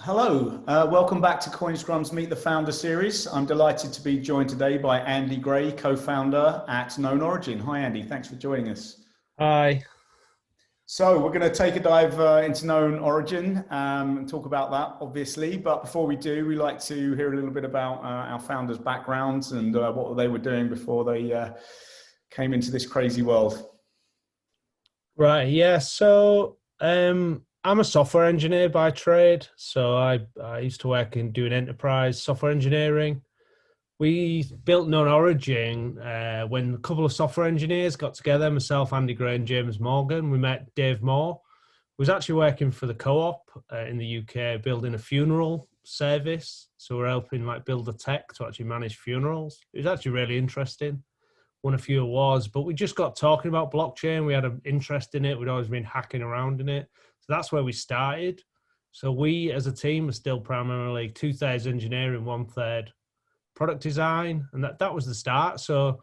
Hello, welcome back to Coinscrum's Meet the Founder series. I'm delighted to be joined today by Andy Gray, co-founder at KnownOrigin. Hi Andy, thanks for joining us. Hi. So we're going to take a dive into KnownOrigin and talk about that, obviously. But before we do, we like to hear a little bit about our founders' backgrounds and what they were doing before they came into this crazy world. Right, yeah. I'm a software engineer by trade. So I used to work in doing enterprise software engineering. We built KnownOrigin when a couple of software engineers got together, myself, Andy Gray, and James Morgan. We met Dave Moore, who was actually working for the Co-op in the UK, building a funeral service. So we're helping build the tech to actually manage funerals. It was actually really interesting. Won a few awards, but we just got talking about blockchain. We had an interest in it. We'd always been hacking around in it. So that's where we started. So we as a team are still primarily 2/3 engineering, 1/3 product design. And that was the start. So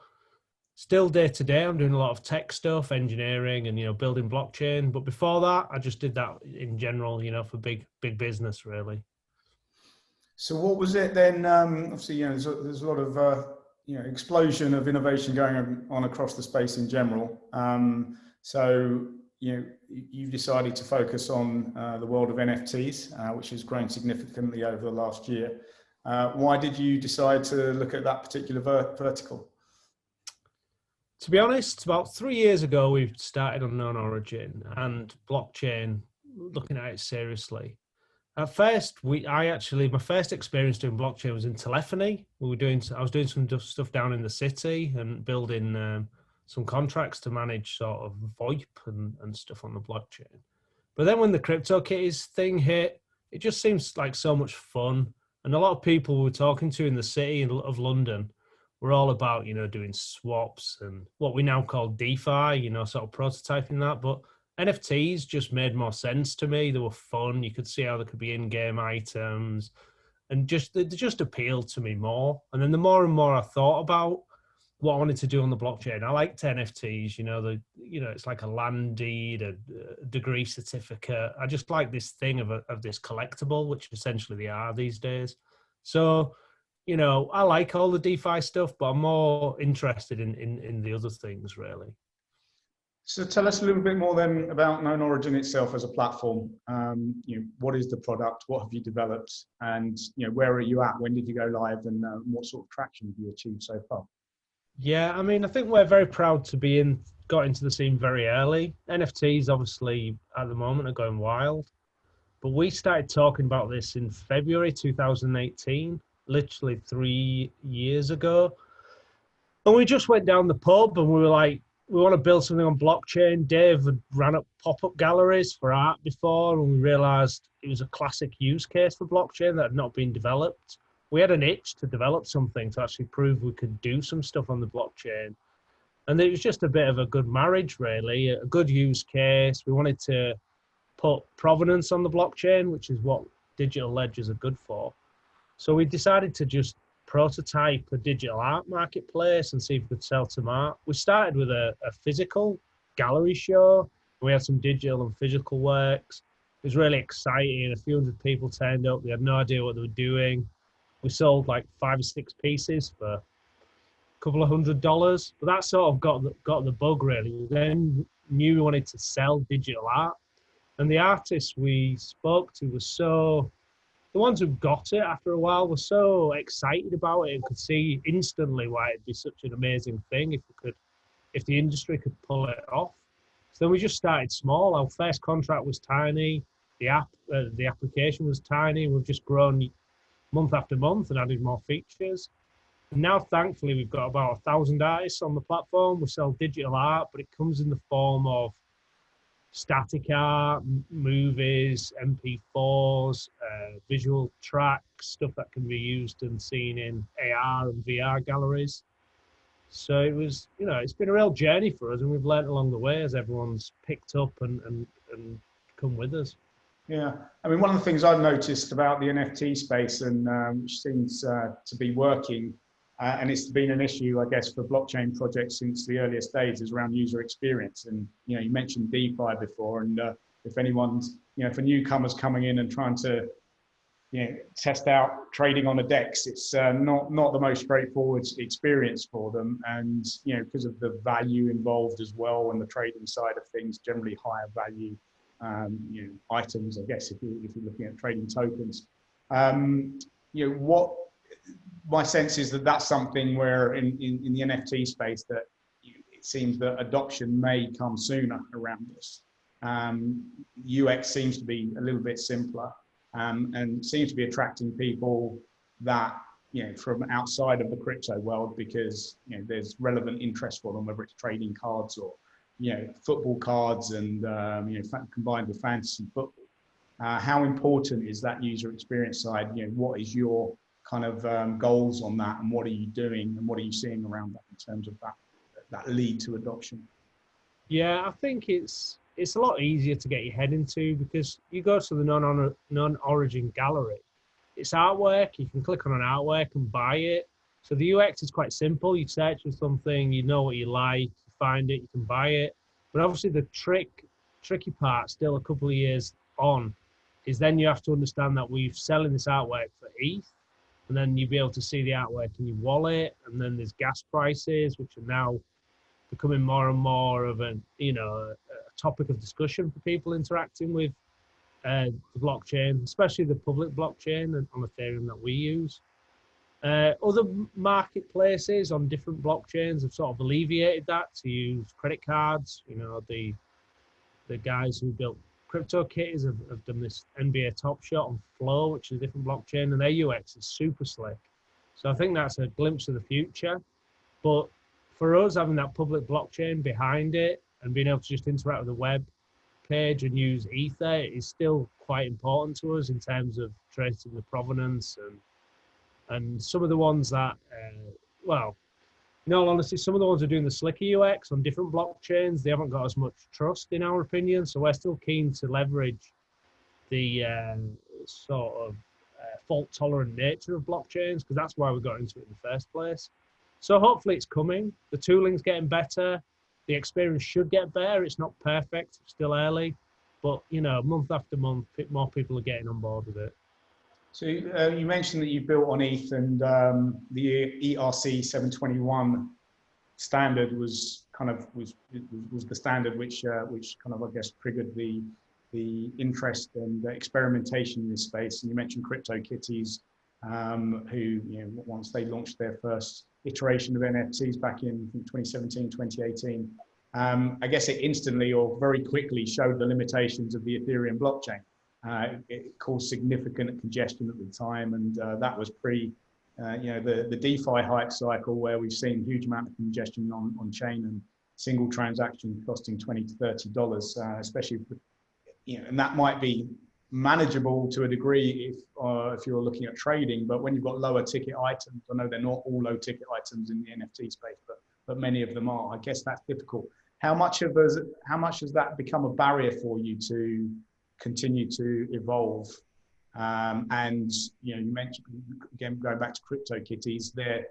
still day to day, I'm doing a lot of tech stuff, engineering and, building blockchain. But before that, I just did that in general, for big business really. So what was it then? Obviously, there's a lot of explosion of innovation going on across the space in general. You've decided to focus on the world of NFTs, which has grown significantly over the last year. Why did you decide to look at that particular vertical? To be honest, about 3 years ago, we started on KnownOrigin and blockchain, looking at it seriously. At first, my first experience doing blockchain was in telephony. I was doing some stuff down in the city and building some contracts to manage sort of VoIP and stuff on the blockchain. But then when the CryptoKitties thing hit, it just seems like so much fun. And a lot of people we were talking to in the city of London were all about, doing swaps and what we now call DeFi, sort of prototyping that. But NFTs just made more sense to me. They were fun. You could see how there could be in-game items, and they just appealed to me more. And then the more and more I thought about what I wanted to do on the blockchain, I liked NFTs. It's like a land deed, a degree certificate. I just like this thing of this collectible, which essentially they are these days. So, I like all the DeFi stuff, but I'm more interested in the other things really. So tell us a little bit more then about KnownOrigin itself as a platform. What is the product? What have you developed? And where are you at? When did you go live? And what sort of traction have you achieved so far? Yeah, I think we're very proud to got into the scene very early. NFTs obviously at the moment are going wild, but we started talking about this in February 2018, literally 3 years ago. And we just went down the pub and we were like, we want to build something on blockchain. Dave had ran up pop-up galleries for art before, and we realized it was a classic use case for blockchain that had not been developed. We had an itch to develop something to actually prove we could do some stuff on the blockchain. And it was just a bit of a good marriage, really, a good use case. We wanted to put provenance on the blockchain, which is what digital ledgers are good for. So we decided to just prototype a digital art marketplace and see if we could sell some art. We started with a physical gallery show. We had some digital and physical works. It was really exciting. A few hundred people turned up. They had no idea what they were doing. We sold like 5 or 6 pieces for a couple of $100. But that sort of got the bug really. We then knew we wanted to sell digital art. And the artists we spoke to were the ones who got it after a while were so excited about it and could see instantly why it'd be such an amazing thing if the industry could pull it off. So then we just started small. Our first contract was tiny. The application was tiny. We've just grown month after month and added more features. And now, thankfully, we've got about 1,000 artists on the platform. We sell digital art, but it comes in the form of static art, movies, MP4s, visual tracks, stuff that can be used and seen in AR and VR galleries. So it was, it's been a real journey for us, and we've learned along the way as everyone's picked up and come with us. Yeah, one of the things I've noticed about the NFT space and which seems to be working, and it's been an issue, I guess, for blockchain projects since the earliest days, is around user experience. And you mentioned DeFi before, and if anyone's, for newcomers coming in and trying to test out trading on a DEX. It's not the most straightforward experience for them, and because of the value involved as well, and the trading side of things, generally higher value items, I guess, if you're looking at trading tokens. What my sense is that's something where in the NFT space that it seems that adoption may come sooner around this. UX seems to be a little bit simpler, and seems to be attracting people that from outside of the crypto world, because there's relevant interest for them, whether it's trading cards or football cards, and combined with fantasy football. How important is that user experience side? What is your kind of goals on that, and what are you doing, and what are you seeing around that in terms of that lead to adoption? Yeah, I think it's a lot easier to get your head into, because you go to the KnownOrigin gallery. It's artwork. You can click on an artwork and buy it. So the UX is quite simple. You search for something, you know what you like, you find it, you can buy it. But obviously the tricky part, still a couple of years on, is then you have to understand that we're selling this artwork for ETH, and then you'll be able to see the artwork in your wallet. And then there's gas prices, which are now becoming more and more of a topic of discussion for people interacting with the blockchain, especially the public blockchain and on Ethereum that we use. Other marketplaces on different blockchains have sort of alleviated that to use credit cards. The guys who built CryptoKitties have done this NBA Top Shot on Flow, which is a different blockchain, and their UX is super slick. So I think that's a glimpse of the future. But for us, having that public blockchain behind it and being able to just interact with the web page and use Ether is still quite important to us in terms of tracing the provenance and some of the ones that, in all honesty, some of the ones who are doing the slicker UX on different blockchains, they haven't got as much trust, in our opinion. So we're still keen to leverage the fault-tolerant nature of blockchains, because that's why we got into it in the first place. So hopefully it's coming. The tooling's getting better. The experience should get better. It's not perfect. It's still early. But, month after month, more people are getting on board with it. So you mentioned that you built on ETH, and the ERC 721 standard was the standard which kind of, I guess, triggered the interest and the experimentation in this space. And you mentioned CryptoKitties, who once they launched their first iteration of NFTs back in 2017, 2018, I guess it instantly or very quickly showed the limitations of the Ethereum blockchain. It caused significant congestion at the time, and that was the DeFi hype cycle, where we've seen huge amount of congestion on chain, and single transaction costing $20 to $30, especially and that might be manageable to a degree if you're looking at trading, but when you've got lower ticket items, I know they're not all low ticket items in the NFT space, but many of them are. I guess that's difficult. How much has that become a barrier for you to continue to evolve? And you mentioned, again, going back to CryptoKitties, they're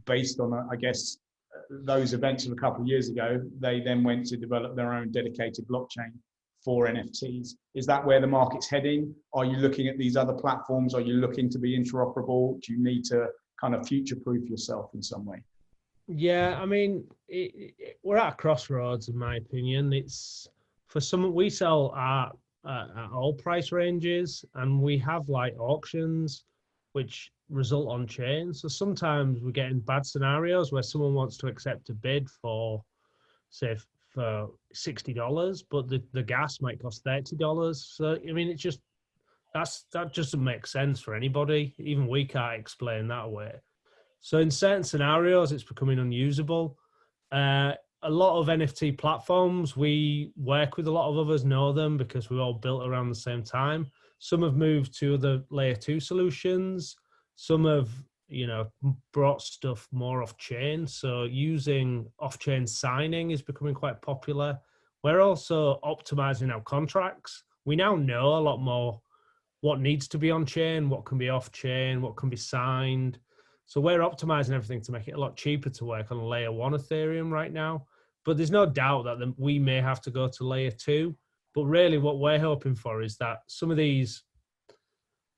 based on, I guess, those events of a couple of years ago. They then went to develop their own dedicated blockchain for NFTs. Is that where the market's heading? Are you looking at these other platforms? Are you looking to be interoperable? Do you need to kind of future-proof yourself in some way? Yeah, I mean, we're at a crossroads, in my opinion. It's for some, we sell art at all price ranges, and we have like auctions which result on chain. So sometimes we get in bad scenarios where someone wants to accept a bid for, say, for $60, but the gas might cost $30. So I mean, it just that doesn't make sense for anybody. Even we can't explain that away. So in certain scenarios, it's becoming unusable. A lot of NFT platforms, we work with a lot of others, know them because we're all built around the same time. Some have moved to the layer 2 solutions. Some have, brought stuff more off chain. So using off chain signing is becoming quite popular. We're also optimizing our contracts. We now know a lot more what needs to be on chain, what can be off chain, what can be signed. So we're optimizing everything to make it a lot cheaper to work on layer 1 Ethereum right now. But there's no doubt that we may have to go to layer 2. But really what we're hoping for is that some of these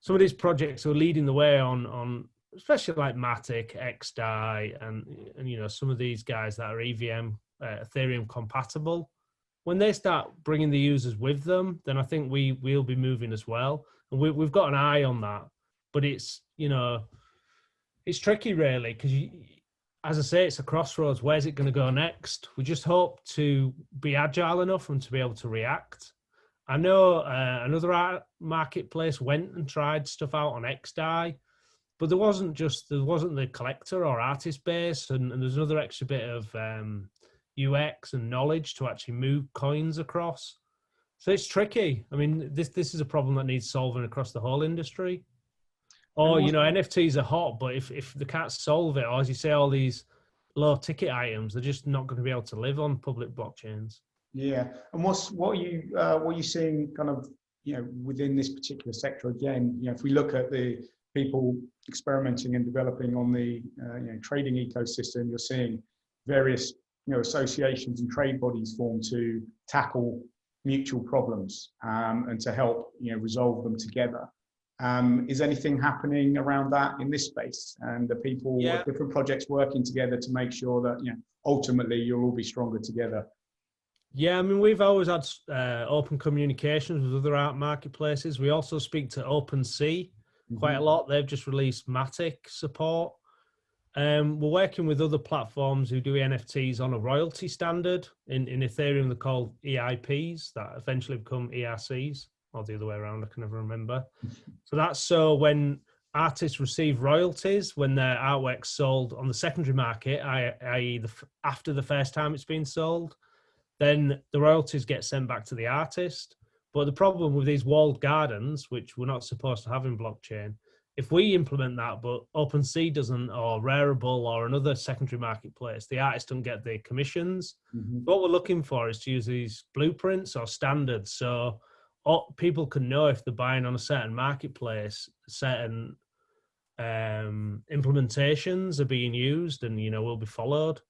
some of these projects are leading the way on especially like Matic, XDAI, and some of these guys that are EVM, Ethereum compatible. When they start bringing the users with them, then I think we'll be moving as well. And we've got an eye on that, but it's tricky really, because as I say, it's a crossroads. Where's it going to go next? We just hope to be agile enough and to be able to react. I know another art marketplace went and tried stuff out on XDAI, but there wasn't the collector or artist base, and there's another extra bit of UX and knowledge to actually move coins across. So it's tricky. I mean, this is a problem that needs solving across the whole industry. Or, NFTs are hot, but if they can't solve it, or as you say, all these low ticket items, they're just not going to be able to live on public blockchains. Yeah, and what are you seeing kind of within this particular sector? Again, if we look at the people experimenting and developing on the trading ecosystem, you're seeing various associations and trade bodies form to tackle mutual problems and to help resolve them together. Is anything happening around that in this space? And the people, different projects working together to make sure that ultimately you'll all be stronger together? Yeah, I mean, we've always had open communications with other art marketplaces. We also speak to OpenSea quite a lot. They've just released Matic support. We're working with other platforms who do NFTs on a royalty standard. In Ethereum, they're called EIPs that eventually become ERCs, or the other way around, I can never remember. So that's so when artists receive royalties, when their artwork's sold on the secondary market, i.e. after the first time it's been sold, then the royalties get sent back to the artist. But the problem with these walled gardens, which we're not supposed to have in blockchain, if we implement that, but OpenSea doesn't, or Rarible, or another secondary marketplace, the artists don't get the commissions. What we're looking for is to use these blueprints or standards, so people can know if they're buying on a certain marketplace, certain implementations are being used and will be followed.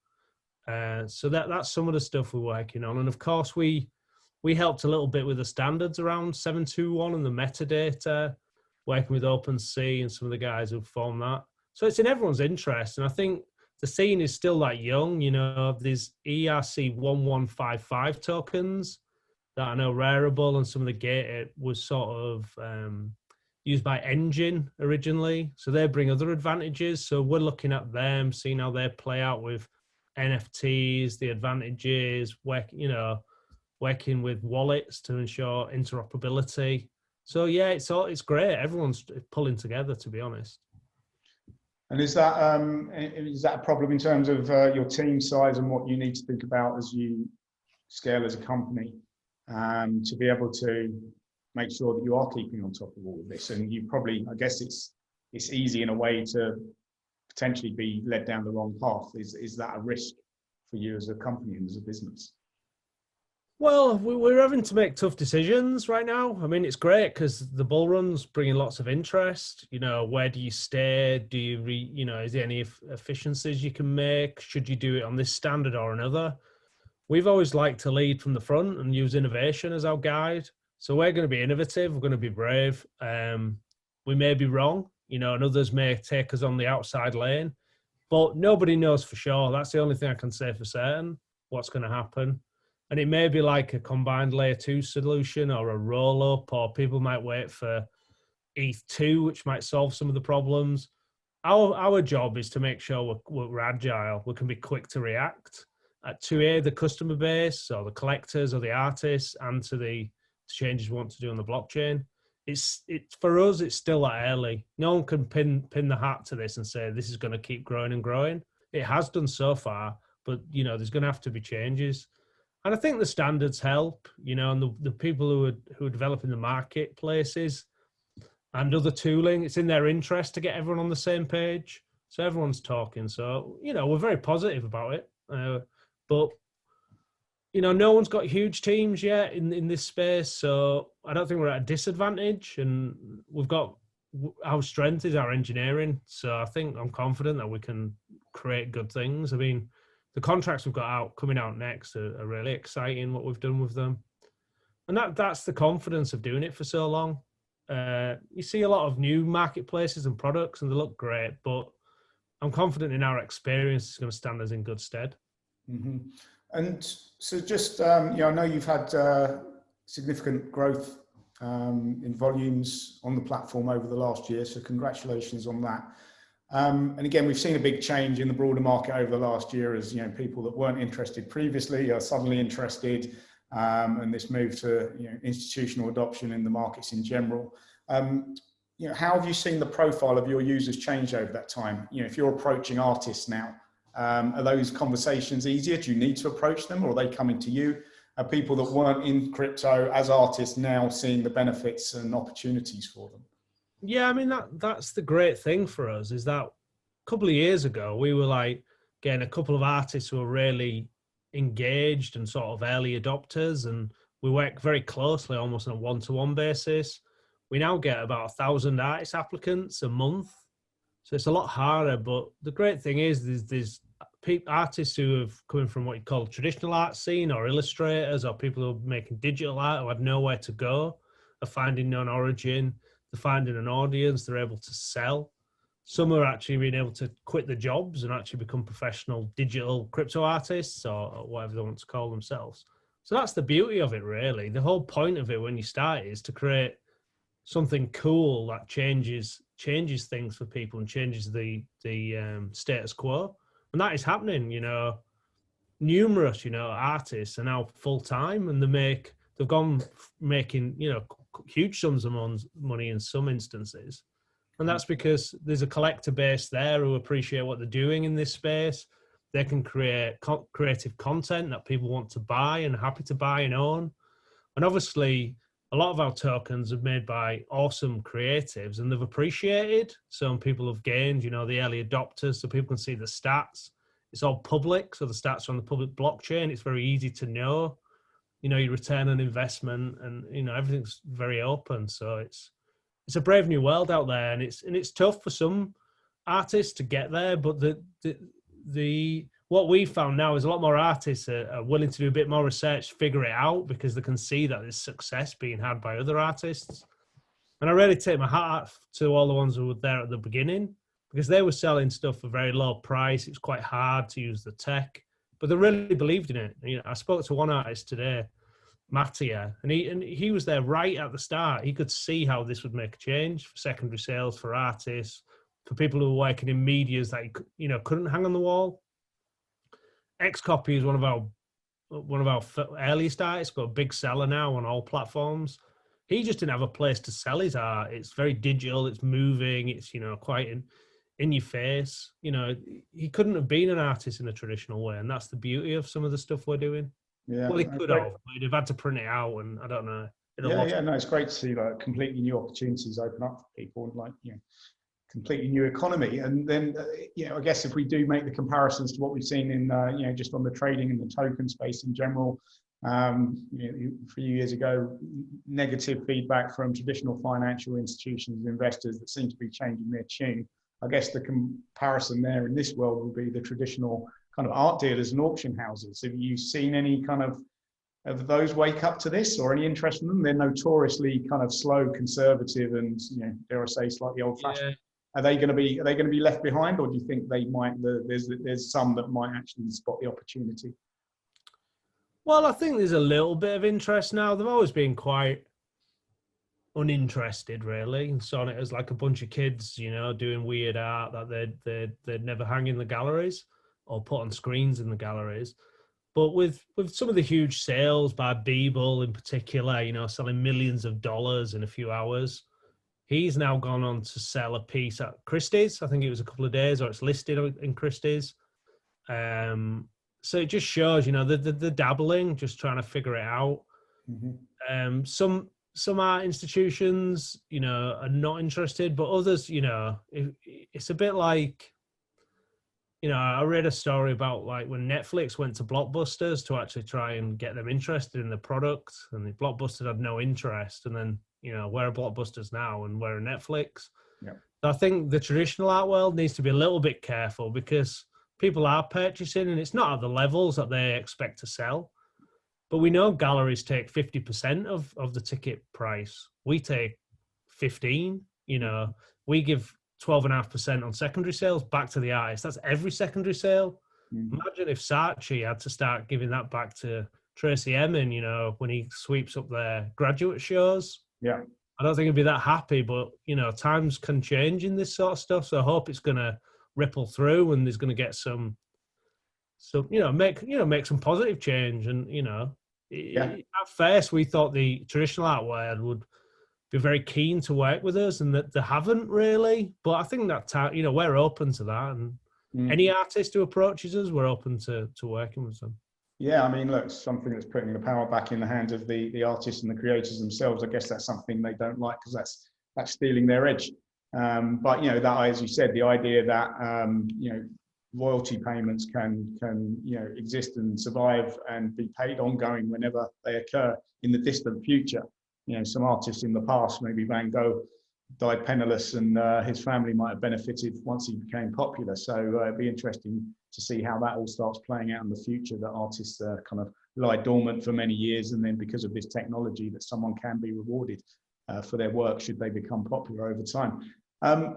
So that's some of the stuff we're working on. And of course, we helped a little bit with the standards around 721 and the metadata, working with OpenSea and some of the guys who formed that. So it's in everyone's interest. And I think the scene is still that young. These ERC 1155 tokens that I know Rarible and some of the Gated was sort of used by Engine originally. So they bring other advantages. So we're looking at them, seeing how they play out with NFTs, the advantages, working with wallets to ensure interoperability. So yeah, it's great. Everyone's pulling together, to be honest. And is that a problem in terms of your team size and what you need to think about as you scale as a company, to be able to make sure that you are keeping on top of all of this? And you probably, I guess it's easy in a way to potentially be led down the wrong path. Is that a risk for you as a company and as a business? Well, we're having to make tough decisions right now. I mean, it's great because the bull run's bringing lots of interest. Where do you stay? Do you is there any efficiencies you can make? Should you do it on this standard or another? We've always liked to lead from the front and use innovation as our guide. So we're going to be innovative. We're going to be brave. We may be wrong, and others may take us on the outside lane, but nobody knows for sure. That's the only thing I can say for certain, what's going to happen. And it may be like a combined layer 2 solution or a roll up, or people might wait for ETH2, which might solve some of the problems. Our job is to make sure we're agile. We can be quick to react to the customer base or the collectors or the artists, and to the changes we want to do on the blockchain. It's for us, it's still that early. No one can pin the hat to this and say this is going to keep growing and growing. It has done so far, but there's going to have to be changes. And I think the standards help, and the people who are developing the marketplaces and other tooling, it's in their interest to get everyone on the same page. So everyone's talking. So, we're very positive about it. But, no one's got huge teams yet in this space. So I don't think we're at a disadvantage. And our strength is our engineering. So I'm confident that we can create good things. I mean, the contracts we've got coming out next are really exciting, what we've done with them. And that's the confidence of doing it for so long. You see a lot of new marketplaces and products, and they look great, but I'm confident in our experience is going to stand us in good stead. Mm-hmm. And so just, I know you've had significant growth in volumes on the platform over the last year, so congratulations on that. And again, we've seen a big change in the broader market over the last year as, people that weren't interested previously are suddenly interested, and this move to, institutional adoption in the markets in general. How have you seen the profile of your users change over that time? If you're approaching artists now, are those conversations easier? Do you need to approach them, or are they coming to you? Are people that weren't in crypto as artists now seeing the benefits and opportunities for them? Yeah, I mean, that's the great thing for us, is that a couple of years ago, we were like getting a couple of artists who were really engaged and sort of early adopters, and we work very closely, almost on a one-to-one basis. We now get about 1,000 artist applicants a month. So it's a lot harder, but the great thing is there's artists who have coming from what you call traditional art scene, or illustrators, or people who are making digital art who had nowhere to go, are finding KnownOrigin. They're finding an audience, they're able to sell. Some are actually being able to quit their jobs and actually become professional digital crypto artists, or whatever they want to call themselves. So that's the beauty of it, really. The whole point of it when you start is to create something cool that changes things for people and changes the status quo. And that is happening. Numerous, artists are now full-time, and they've gone making, huge sums of money in some instances. And that's because there's a collector base there who appreciate what they're doing in this space. They can create creative content that people want to buy and are happy to buy and own. And obviously, a lot of our tokens are made by awesome creatives, and they've appreciated. Some people have gained, the early adopters, so people can see the stats. It's all public, so the stats are on the public blockchain. It's very easy to know, your return on investment, and everything's very open. So it's a brave new world out there, and it's tough for some artists to get there. But the what we found now is a lot more artists are willing to do a bit more research, figure it out, because they can see that there's success being had by other artists. And I really take my hat off to all the ones who were there at the beginning, because they were selling stuff for very low price. It was quite hard to use the tech, but they really believed in it. I spoke to one artist today, Mattia, and he was there right at the start. He could see how this would make a change for secondary sales, for artists, for people who were working in medias that couldn't hang on the wall. Xcopy is one of our earliest artists, got a big seller now on all platforms. He just didn't have a place to sell his art. It's very digital, it's moving, it's quite in your face. He couldn't have been an artist in a traditional way, and that's the beauty of some of the stuff we're doing. Yeah, well, he could have, but he'd have had to print it out, and I don't know. No, it's great to see like completely new opportunities open up for people, and like completely new economy. And then I guess if we do make the comparisons to what we've seen in just on the trading and the token space in general, a few years ago, negative feedback from traditional financial institutions and investors that seem to be changing their tune. I guess the comparison there in this world will be the traditional kind of art dealers and auction houses. Have you seen any kind of those wake up to this, or any interest in them? They're notoriously kind of slow, conservative, and dare I say, slightly old-fashioned. Yeah. Are they going to be left behind, or do you think they might? There's some that might actually spot the opportunity. Well, I think there's a little bit of interest now. They've always been quite uninterested, really, and saw it as like a bunch of kids, doing weird art that they'd never hang in the galleries or put on screens in the galleries. But with some of the huge sales by Beeble in particular, selling millions of dollars in a few hours, he's now gone on to sell a piece at Christie's. I think it was a couple of days, or it's listed in Christie's. So it just shows, the dabbling, just trying to figure it out. Mm-hmm. Some art institutions, are not interested, but others, it's a bit like, I read a story about like when Netflix went to Blockbusters to actually try and get them interested in the product, and the Blockbusters had no interest. And then, where are Blockbusters now, and where are Netflix? Yeah. So I think the traditional art world needs to be a little bit careful, because people are purchasing, and it's not at the levels that they expect to sell. But we know galleries take 50% of the ticket price. We take 15. You know, we give 12.5% on secondary sales back to the artist. That's every secondary sale. Imagine if Saatchi had to start giving that back to Tracy Emin, you know, when he sweeps up their graduate shows. Yeah. I don't think he'd be that happy, but, you know, times can change in this sort of stuff. So I hope it's going to ripple through and there's going to get some, make some positive change. And, you know, at first we thought the traditional art world would be very keen to work with us, and that they haven't really. But I think that, you know, we're open to that. And any artist who approaches us, we're open to working with them. Yeah, I mean, look, something that's putting the power back in the hands of the artists and the creators themselves. I guess that's something they don't like, because that's stealing their edge. But you know, that, as you said, the idea that you know, royalty payments can you know, exist and survive and be paid ongoing whenever they occur in the distant future. You know, some artists in the past, maybe Van Gogh, died penniless, and his family might have benefited once he became popular. So it'd be interesting to see how that all starts playing out in the future, that artists kind of lie dormant for many years, and then because of this technology, that someone can be rewarded for their work should they become popular over time.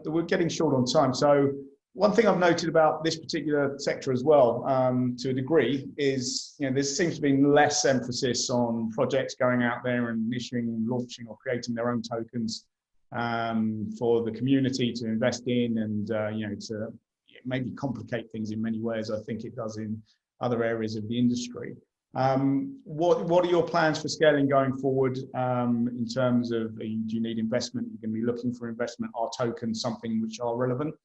We're getting short on time. So one thing I've noted about this particular sector as well, to a degree, is, you know, there seems to be less emphasis on projects going out there and issuing, launching or creating their own tokens for the community to invest in, and you know, to maybe complicate things in many ways. I think it does in other areas of the industry. What are your plans for scaling going forward, in terms of, do you need investment? You're going to be looking for investment. Are tokens something which are relevant,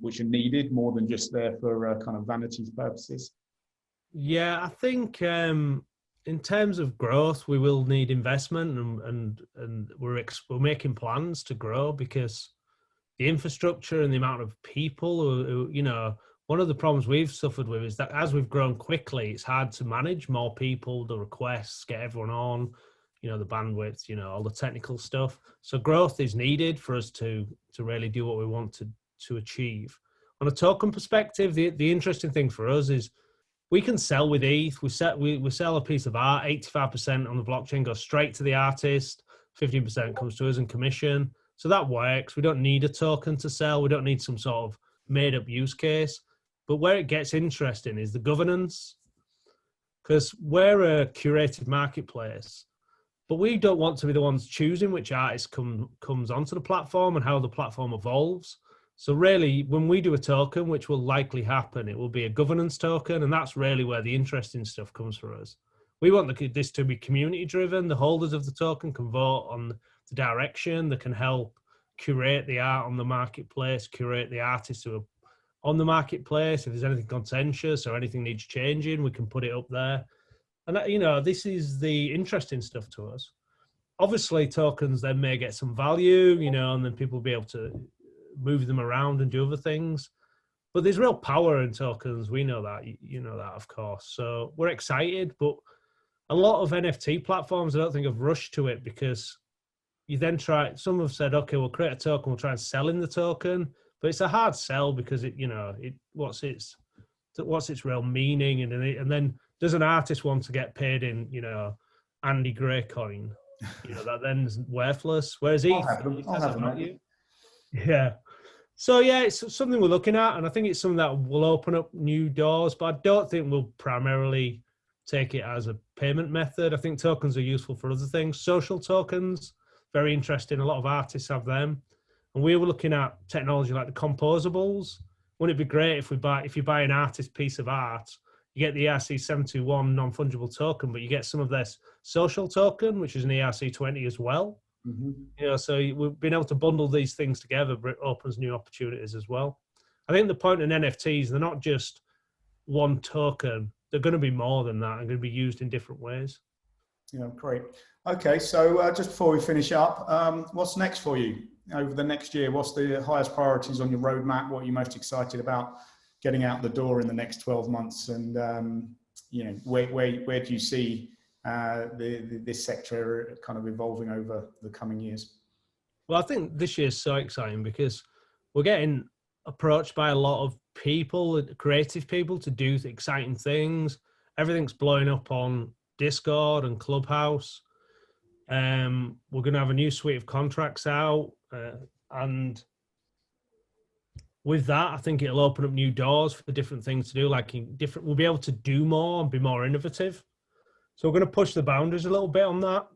which are needed more than just there for kind of vanity purposes? Yeah, I think in terms of growth, we will need investment, and we're making plans to grow, because the infrastructure and the amount of people who, you know, one of the problems we've suffered with is that as we've grown quickly, it's hard to manage more people, the requests, get everyone on, you know, the bandwidth, you know, all the technical stuff. So growth is needed for us to really do what we want to achieve. On a token perspective, the interesting thing for us is we can sell with ETH. We sell a piece of art, 85% on the blockchain goes straight to the artist, 15% comes to us in commission. So that works. We don't need a token to sell. We don't need some sort of made up use case. But where it gets interesting is the governance, because we're a curated marketplace, but we don't want to be the ones choosing which artist comes onto the platform and how the platform evolves. So really, when we do a token, which will likely happen, it will be a governance token, and that's really where the interesting stuff comes for us. We want this to be community driven. The holders of the token can vote on the direction, that can help curate the art on the marketplace, curate the artists who are on the marketplace. If there's anything contentious or anything needs changing, we can put it up there. And that, you know, this is the interesting stuff to us. Obviously, tokens then may get some value, you know, and then people will be able to move them around and do other things. But there's real power in tokens. We know that, you know that, of course. So we're excited, but a lot of NFT platforms, I don't think, have rushed to it, because you then some have said, okay, we'll create a token, we'll try and sell in the token, but it's a hard sell, because it, you know, what's its real meaning, and then does an artist want to get paid in, you know, Andy Gray coin? You know, that then is worthless. Whereas ETH has a value. Yeah. So yeah, it's something we're looking at, and I think it's something that will open up new doors, but I don't think we'll primarily take it as a payment method. I think tokens are useful for other things. Social tokens, very interesting. A lot of artists have them. And we were looking at technology like the composables. Wouldn't it be great if you buy an artist piece of art, you get the ERC721 non-fungible token, but you get some of their social token, which is an ERC20 as well. Mm-hmm. You know, so we've been able to bundle these things together, but it opens new opportunities as well. I think the point in NFTs, they're not just one token. They're going to be more than that and going to be used in different ways. Yeah, great. Okay, so just before we finish up, what's next for you over the next year? What's the highest priorities on your roadmap? What are you most excited about getting out the door in the next 12 months? And you know, where do you see this sector kind of evolving over the coming years? Well, I think this year is so exciting because we're getting approached by a lot of people, creative people, to do exciting things. Everything's blowing up on Discord and Clubhouse. We're going to have a new suite of contracts out, and with that, I think it'll open up new doors for different things to do. Like we'll be able to do more and be more innovative. So we're going to push the boundaries a little bit on that.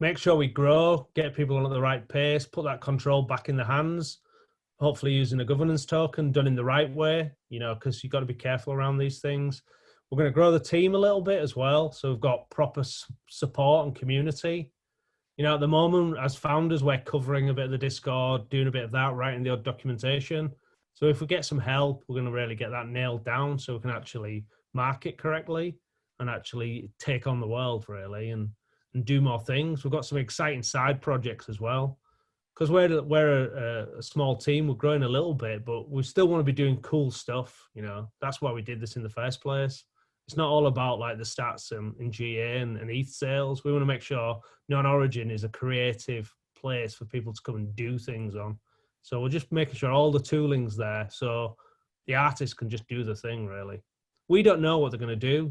Make sure we grow, get people on at the right pace, put that control back in the hands. Hopefully, using a governance token done in the right way. Because you've got to be careful around these things. We're going to grow the team a little bit as well. So we've got proper support and community. At the moment, as founders, we're covering a bit of the Discord, doing a bit of that, writing the odd documentation. So if we get some help, we're going to really get that nailed down so we can actually market correctly and actually take on the world, really, and do more things. We've got some exciting side projects as well. Because we're a small team, we're growing a little bit, but we still want to be doing cool stuff. That's why we did this in the first place. It's not all about like the stats and GA and ETH sales. We want to make sure KnownOrigin is a creative place for people to come and do things on. So we're just making sure all the tooling's there so the artists can just do the thing, really. We don't know what they're going to do.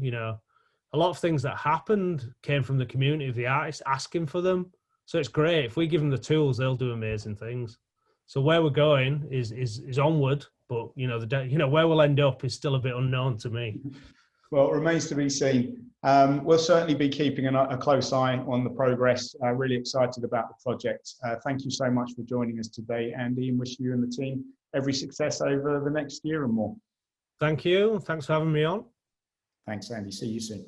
A lot of things that happened came from the community of the artists asking for them. So it's great. If we give them the tools, they'll do amazing things. So where we're going is onward, but where we'll end up is still a bit unknown to me. Well, it remains to be seen. We'll certainly be keeping a close eye on the progress. Really excited about the project. Thank you so much for joining us today, Andy, and wish you and the team every success over the next year and more. Thank you. Thanks for having me on. Thanks, Andy. See you soon.